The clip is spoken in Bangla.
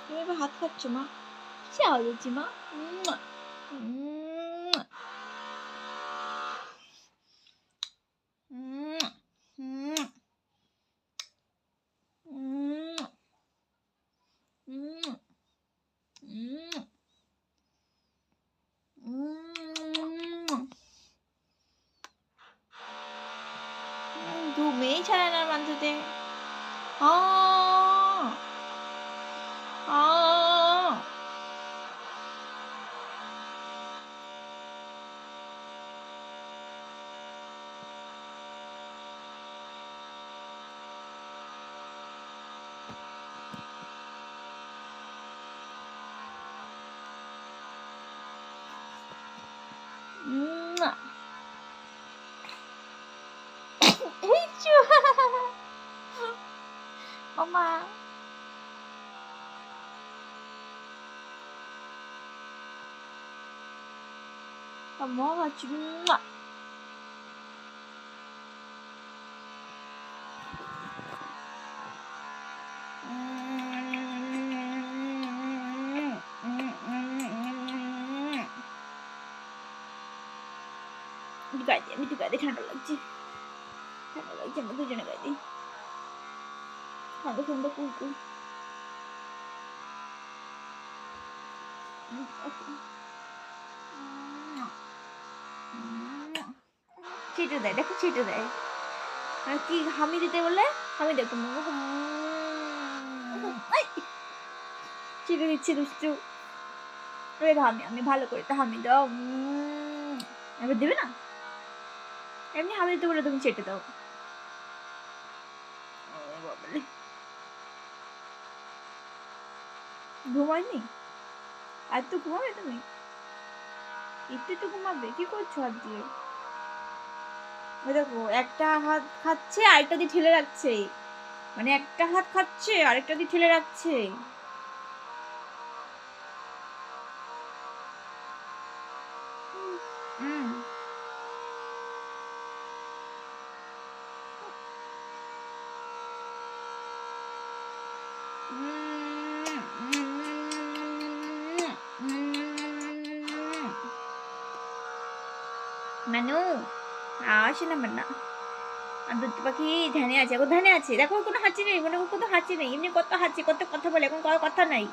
তুমি এবার হাত খাচ্ছ মা, কি আওয়াজ হচ্ছে মা? মুয়া, মুয়া, মুয়া, মুয়া, মুয়া, মুয়া, মুয়া, মুয়া। ঘুমেই ছাড়ে না মান্তুতে। Mama. Mama cuma. Itu gak ada ঠান্ডা লাগছে আমরা দুজনে গায়ে দিই ঠান্ডা ঠান্ডা কুলকুল চেটে দেয় দেখো চেটে দেয় আর কি হামি দিতে বলে হামি দেখো চেটে দিচ্ছি দুষ্টু আমি ভালো করে তো হামি দাও এবার দেবে না এমনি হামি দিতে বলে তুমি চেটে দাও ঘুমায়নি আর তো ঘুমাবে তুমি একটু ঘুমাবে কি করছো হাত দিয়ে দেখো একটা হাত খাচ্ছে আরেকটা দিয়ে ঠেলে রাখছে মানে একটা হাত খাচ্ছে আরেকটা দিয়ে ঠেলে রাখছে মানু আসে না মান্না আর দুধ পাখি ধ্যানে আছে ও ধ্যানে আছে দেখো কোনো হাঁচি নেই মানে কোনো হাঁচি নেই এমনি কত হাঁচি কত কথা বলে এখন কথা নাই